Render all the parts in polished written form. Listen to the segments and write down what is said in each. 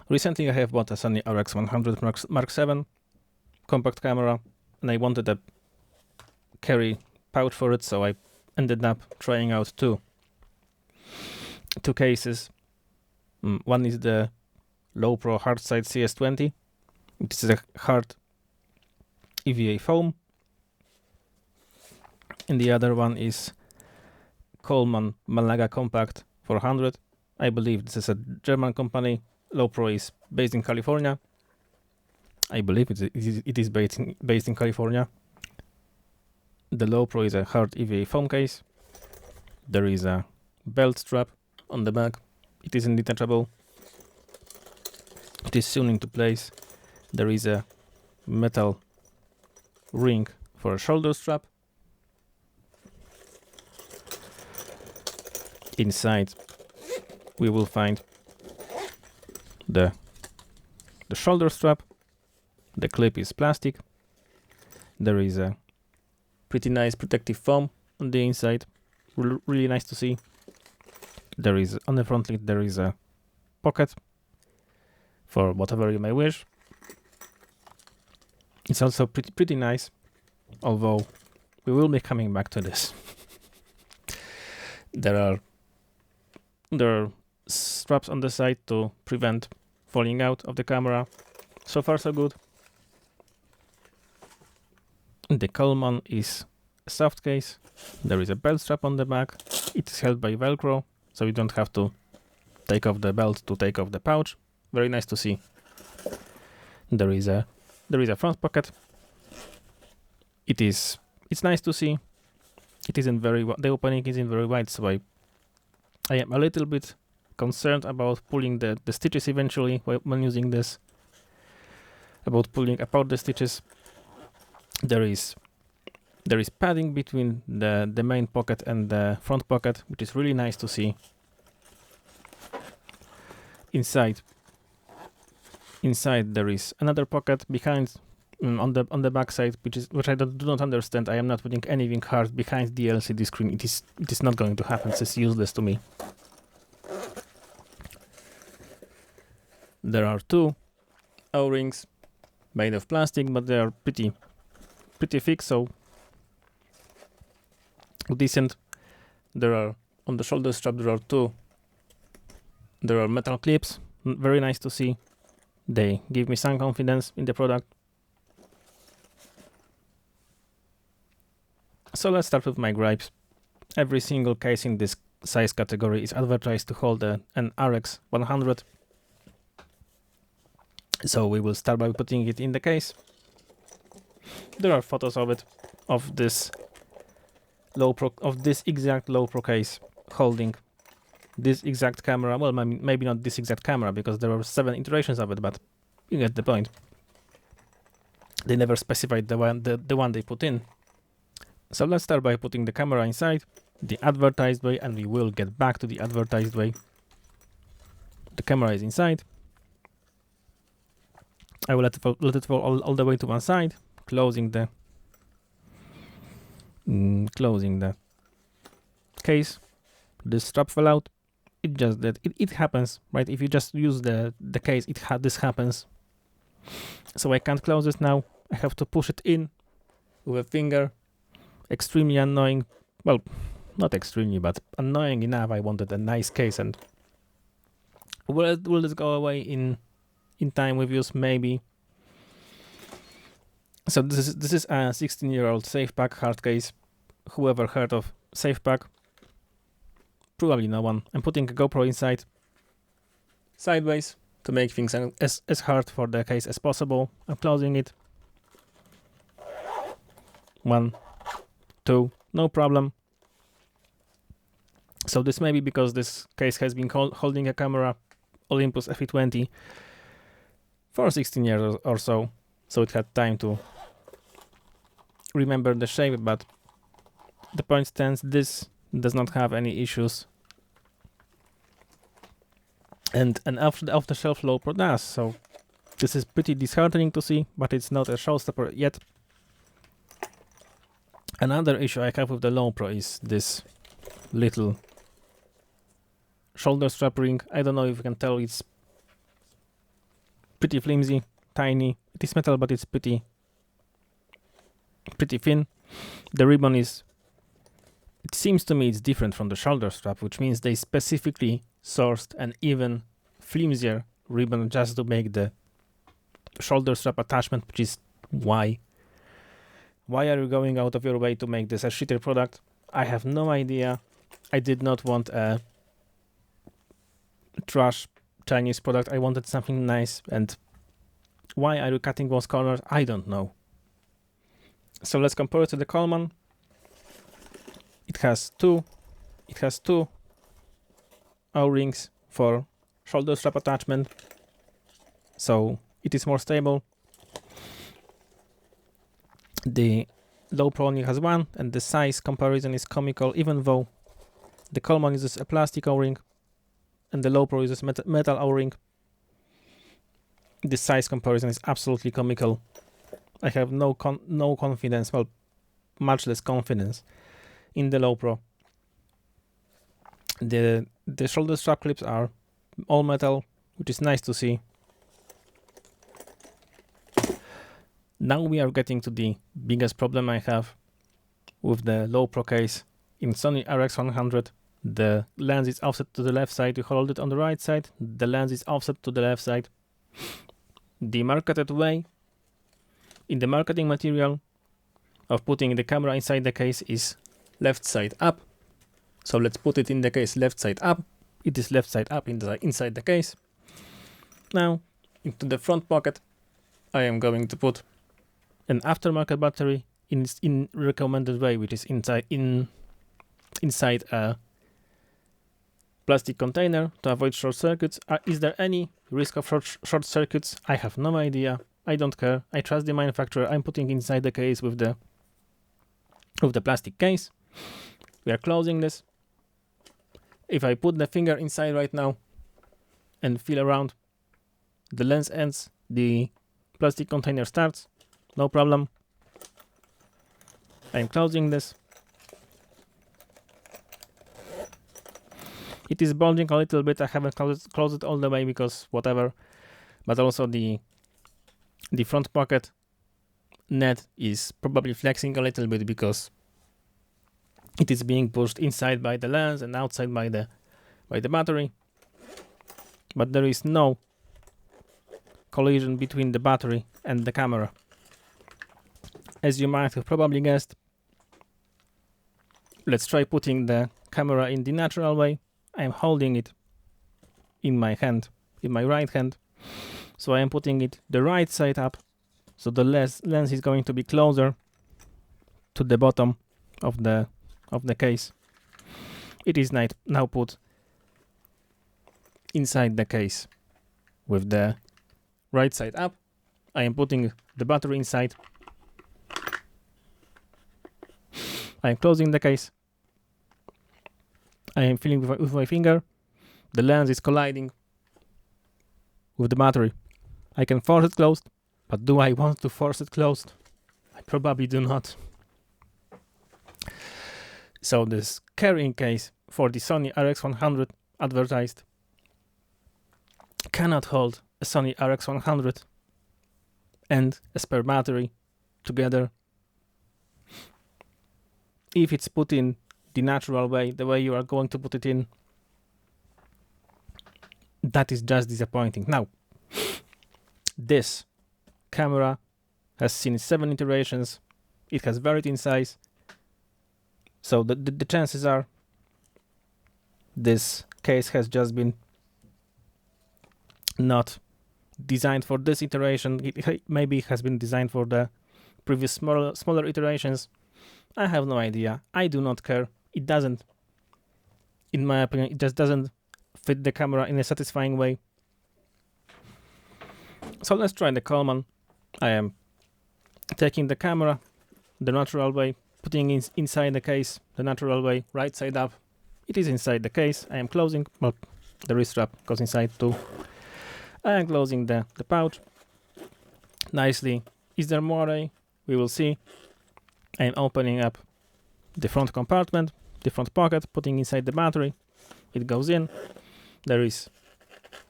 Recently I have bought a Sony RX100VII compact camera, and I wanted a carry pouch for it, so I ended up trying out two cases. One is the Lowepro Hardside CS20. This is a hard EVA foam. And the other one is Cullmann Malaga Compact 400. I believe this is a German company. Lowepro is based in California. I believe it is based in California. The Lowepro is a hard EVA foam case. There is a belt strap on the back. It isn't detachable. It is sewn into place. There is a metal ring for a shoulder strap. Inside we will find the shoulder strap. The clip is plastic. There is a pretty nice protective foam on the inside. Really nice to see. There is, on the front lid, there is a pocket for whatever you may wish. It's also pretty nice, although we will be coming back to this. There are straps on the side to prevent falling out of the camera. So far so good. The Cullmann is a soft case. There is a belt strap on the back. It is held by Velcro, so you don't have to take off the belt to take off the pouch. Very nice to see. There is a front pocket. It's nice to see. It isn't the opening isn't very wide, so I am a little bit concerned about pulling the stitches eventually when using this. About pulling apart the stitches. There is padding between the main pocket and the front pocket, which is really nice to see. Inside there is another pocket behind on the back side, which I do not understand. I am not putting anything hard behind the LCD screen. It is not going to happen. It's useless to me. There are two O-rings made of plastic, but they are pretty thick, so decent. There are on the shoulder strap. There are metal clips. Very nice to see. They give me some confidence in the product. So let's start with my gripes. Every single case in this size category is advertised to hold an RX100. So we will start by putting it in the case. There are photos of it, of this exact Lowepro case holding this exact camera. Well, maybe not this exact camera, because there were 7 iterations of it, but you get the point. They never specified the one they put in. So let's start by putting the camera inside, the advertised way, and we will get back to the advertised way. The camera is inside. I will let it fall all the way to one side, closing the case. The strap fell out. It happens, right? If you just use the case, this happens. So I can't close this now. I have to push it in with a finger. Extremely annoying. Well, not extremely, but annoying enough. I wanted a nice case, and will this go away in time with use? Maybe. So this is a 16-year-old SafePack hard case. Whoever heard of SafePack? Probably no one. I'm putting a GoPro inside, sideways, to make things as hard for the case as possible. I'm closing it. 1, 2, no problem. So this may be because this case has been holding a camera, Olympus FE20, for 16 years or so. So it had time to remember the shape, but the point stands, this does not have any issues. And off-the-shelf Lowepro does, so this is pretty disheartening to see, but it's not a showstopper yet. Another issue I have with the Lowepro is this little shoulder strap ring. I don't know if you can tell, it's pretty flimsy, tiny. It is metal, but it's pretty thin. The ribbon is, it seems to me it's different from the shoulder strap, which means they specifically sourced an even flimsier ribbon just to make the shoulder strap attachment, which is why. Why are you going out of your way to make this a shitter product? I have no idea. I did not want a trash Chinese product. I wanted something nice, and why are you cutting those corners? I don't know. So let's compare it to the Cullmann. It has two O-rings for shoulder strap attachment, so it is more stable. The Lowepro only has one, and the size comparison is comical, even though the Cullmann uses a plastic O-ring and the Lowepro uses metal O-ring. The size comparison is absolutely comical. I have no confidence, well, much less confidence in the Lowepro. The shoulder strap clips are all metal, which is nice to see. Now we are getting to the biggest problem I have with the Lowepro case. In Sony RX100, the lens is offset to the left side. You hold it on the right side, the lens is offset to the left side. The marketed way in the marketing material of putting the camera inside the case is left side up. So let's put it in the case left side up. It is left side up inside the case. Now, into the front pocket, I am going to put an aftermarket battery in recommended way, which is inside a plastic container to avoid short circuits. Is there any risk of short circuits? I have no idea. I don't care. I trust the manufacturer. I'm putting inside the case with the plastic case. We are closing this. If I put the finger inside right now and feel around, the lens ends, the plastic container starts, no problem. I'm closing this. It is bulging a little bit. I haven't closed it all the way because whatever, but also the front pocket net is probably flexing a little bit because it is being pushed inside by the lens and outside by the battery, but there is no collision between the battery and the camera. As you might have probably guessed, let's try putting the camera in the natural way. I'm holding it in my hand, in my right hand, so I am putting it the right side up, so the lens is going to be closer to the bottom of the case. It is now put inside the case with the right side up. I am putting the battery inside. I am closing the case. I am feeling with my finger. The lens is colliding with the battery. I can force it closed, but do I want to force it closed? I probably do not. So this carrying case for the Sony RX100 advertised cannot hold a Sony RX100 and a spare battery together. If it's put in the natural way, the way you are going to put it in, that is just disappointing. Now, this camera has seen 7 iterations. It has varied in size. So the chances are this case has just been not designed for this iteration. It maybe has been designed for the previous smaller iterations. I have no idea. I do not care. It doesn't, in my opinion, it just doesn't fit the camera in a satisfying way. So let's try the Cullmann. I am taking the camera the natural way, putting it inside the case the natural way, right side up. It is inside the case. I am closing, well, the wrist strap goes inside too. I am closing the pouch nicely. Is there more? We will see. I am opening up the front compartment, the front pocket, putting inside the battery. It goes in. There is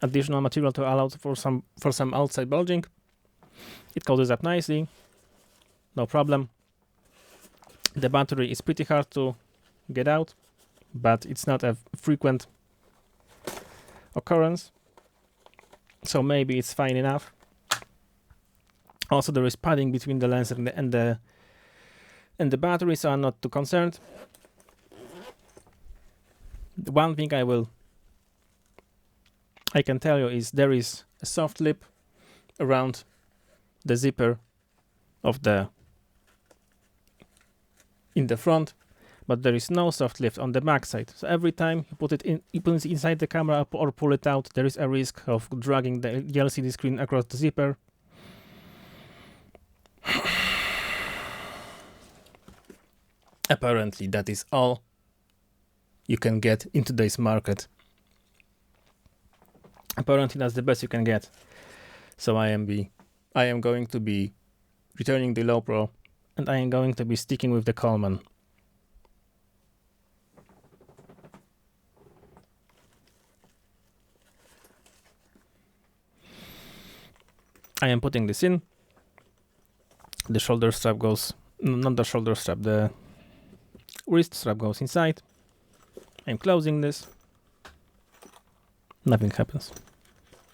additional material to allow for some outside bulging. It closes up nicely, no problem. The battery is pretty hard to get out, but it's not a frequent occurrence, so maybe it's fine enough. Also, there is padding between the lens and the battery, so I'm not too concerned. The one thing I can tell you is there is a soft lip around the zipper of in the front, but there is no soft lip on the back side. So every time you put it inside the camera or pull it out, there is a risk of dragging the LCD screen across the zipper. Apparently, that is all you can get in today's market. Apparently, that's the best you can get. So I am going to be returning the Lowepro, and I am going to be sticking with the Cullmann. I am putting this in. The shoulder strap goes, not the shoulder strap, the wrist strap goes inside. I'm closing this. Nothing happens.